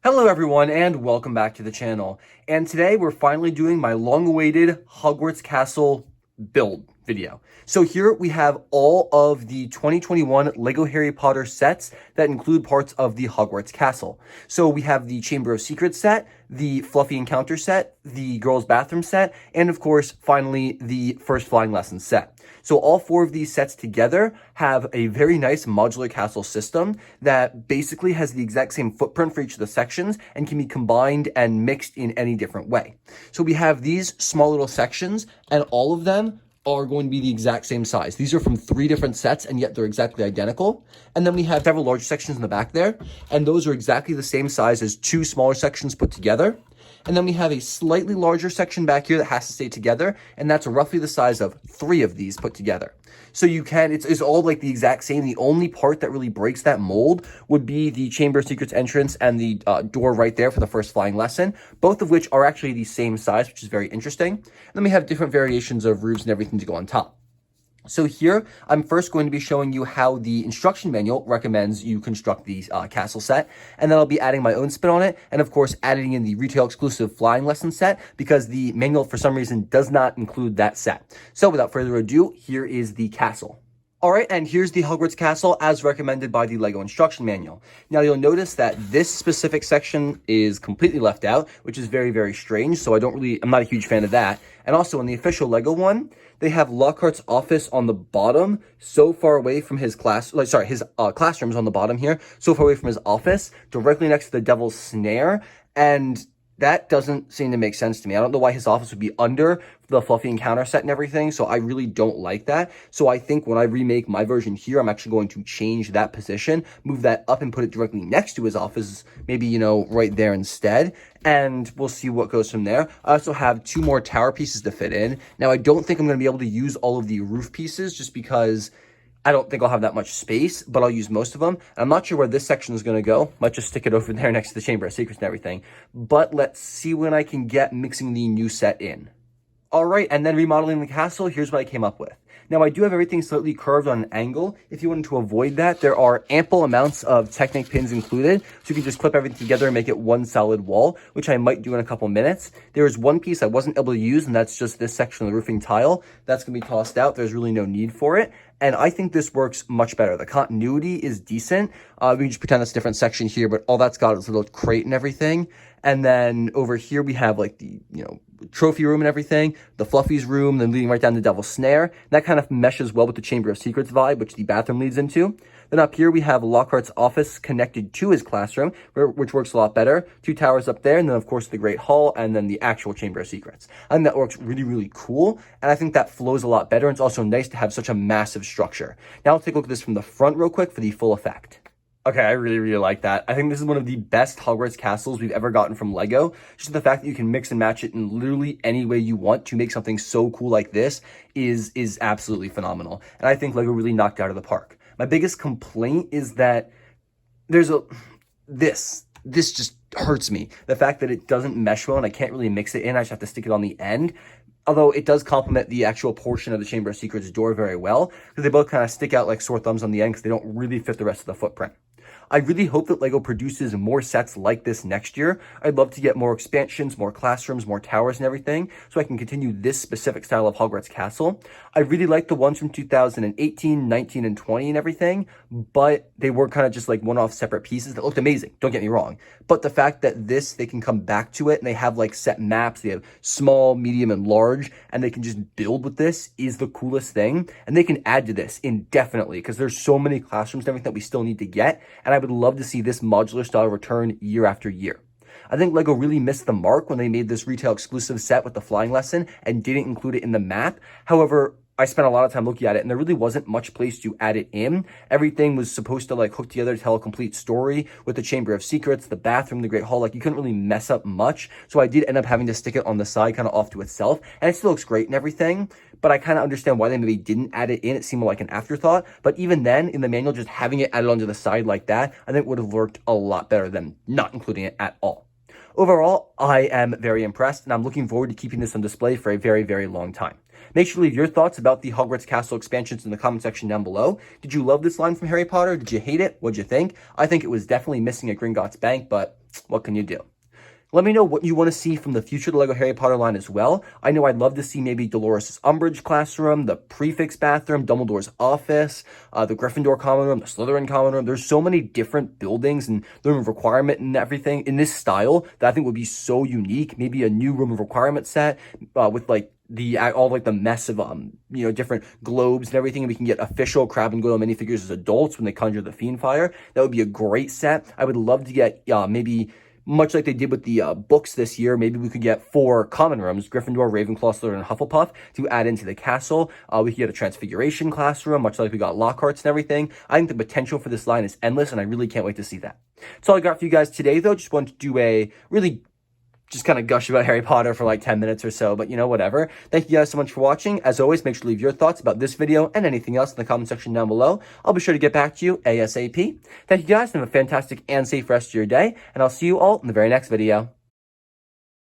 Hello everyone and welcome back to the channel. And today we're finally doing my long-awaited Hogwarts Castle build video. So here we have all of the 2021 LEGO Harry Potter sets that include parts of the Hogwarts Castle. So we have the Chamber of Secrets set, the Fluffy Encounter set, the Girls Bathroom set, and of course, finally, the First Flying Lesson set. So all four of these sets together have a very nice modular castle system that basically has the exact same footprint for each of the sections and can be combined and mixed in any different way. So we have these small little sections and all of them are going to be the exact same size. These are from 3 different sets, and yet they're exactly identical. And then we have several large sections in the back there, and those are exactly the same size as 2 smaller sections put together. And then we have a slightly larger section back here that has to stay together, and that's roughly the size of 3 of these put together. So you can, it's all like the exact same. The only part that really breaks that mold would be the Chamber of Secrets entrance and the door right there for the First Flying Lesson, both of which are actually the same size, which is very interesting. And then we have different variations of roofs and everything to go on top. So here, I'm first going to be showing you how the instruction manual recommends you construct the castle set, and then I'll be adding my own spin on it, and of course, adding in the retail exclusive flying lesson set, because the manual, for some reason, does not include that set. So without further ado, here is the castle. Alright, and here's the Hogwarts Castle as recommended by the LEGO instruction manual. Now you'll notice that this specific section is completely left out, which is very, very strange, so I'm not a huge fan of that. And also in the official LEGO one, they have Lockhart's office on the bottom, so far away from his classrooms on the bottom here, so far away from his office, directly next to the Devil's Snare, and that doesn't seem to make sense to me. I don't know why his office would be under the Fluffy Encounter set and everything, so I really don't like that. So I think when I remake my version here, I'm actually going to change that position, move that up and put it directly next to his office, maybe, right there instead, and we'll see what goes from there. I also have 2 more tower pieces to fit in. Now, I don't think I'm going to be able to use all of the roof pieces just because I don't think I'll have that much space, but I'll use most of them. I'm not sure where this section is going to go. Might just stick it over there next to the Chamber of Secrets and everything. But let's see when I can get mixing the new set in. All right, and then remodeling the castle, here's what I came up with. Now, I do have everything slightly curved on an angle. If you wanted to avoid that, there are ample amounts of Technic pins included, so you can just clip everything together and make it one solid wall, which I might do in a couple minutes. There is one piece I wasn't able to use, and that's just this section of the roofing tile. That's going to be tossed out. There's really no need for it. And I think this works much better. The continuity is decent. We can just pretend that's a different section here, but all that's got is a little crate and everything. And then over here we have like the, trophy room and everything, the Fluffy's room, then leading right down to Devil's Snare. That kind of meshes well with the Chamber of Secrets vibe, which the bathroom leads into. Then up here we have Lockhart's office connected to his classroom, which works a lot better. 2 towers up there, and then of course the Great Hall, and then the actual Chamber of Secrets. I think that works really, really cool, and I think that flows a lot better, and it's also nice to have such a massive structure. Now I'll take a look at this from the front real quick for the full effect. Okay, I really, really like that. I think this is one of the best Hogwarts castles we've ever gotten from LEGO. Just the fact that you can mix and match it in literally any way you want to make something so cool like this is absolutely phenomenal. And I think LEGO really knocked it out of the park. My biggest complaint is that this just hurts me. The fact that it doesn't mesh well and I can't really mix it in. I just have to stick it on the end. Although it does complement the actual portion of the Chamber of Secrets door very well, because they both kind of stick out like sore thumbs on the end because they don't really fit the rest of the footprint. I really hope that LEGO produces more sets like this next year. I'd love to get more expansions, more classrooms, more towers and everything, so I can continue this specific style of Hogwarts Castle. I really like the ones from 2018, 19, and 20 and everything, but they were kind of just like one-off separate pieces that looked amazing, don't get me wrong. But the fact that they can come back to it and they have like set maps, they have small, medium, and large, and they can just build with this is the coolest thing. And they can add to this indefinitely because there's so many classrooms and everything that we still need to get, and I would love to see this modular style return year after year. I think LEGO really missed the mark when they made this retail exclusive set with the flying lesson and didn't include it in the map. However, I spent a lot of time looking at it and there really wasn't much place to add it in. Everything was supposed to like hook together to tell a complete story with the Chamber of Secrets, the bathroom, the Great Hall. Like you couldn't really mess up much. So I did end up having to stick it on the side kind of off to itself, and it still looks great and everything. But I kind of understand why they maybe didn't add it in. It seemed like an afterthought. But even then, in the manual, just having it added onto the side like that, I think would have worked a lot better than not including it at all. Overall, I am very impressed, and I'm looking forward to keeping this on display for a very, very long time. Make sure to leave your thoughts about the Hogwarts Castle expansions in the comment section down below. Did you love this line from Harry Potter? Did you hate it? What'd you think? I think it was definitely missing at Gringotts Bank, but what can you do? Let me know what you want to see from the future of the LEGO Harry Potter line as well. I know I'd love to see maybe Dolores' Umbridge classroom, the prefix bathroom, Dumbledore's office, the Gryffindor common room, the Slytherin common room. There's so many different buildings and the room of requirement and everything in this style that I think would be so unique. Maybe a new room of requirement set with like the mess of different globes and everything, and we can get official Crab and Goyle minifigures as adults when they conjure the Fiend Fire. That would be a great set. I would love to get maybe, much like they did with the books this year, maybe we could get 4 common rooms, Gryffindor, Ravenclaw, Slytherin, and Hufflepuff, to add into the castle. We could get a Transfiguration classroom, much like we got Lockhart's and everything. I think the potential for this line is endless, and I really can't wait to see that. That's all I got for you guys today, though. Just wanted to do a really just kind of gush about Harry Potter for like 10 minutes or so, but whatever. Thank you guys so much for watching. As always, make sure to leave your thoughts about this video and anything else in the comment section down below. I'll be sure to get back to you ASAP. Thank you guys, and have a fantastic and safe rest of your day, and I'll see you all in the very next video.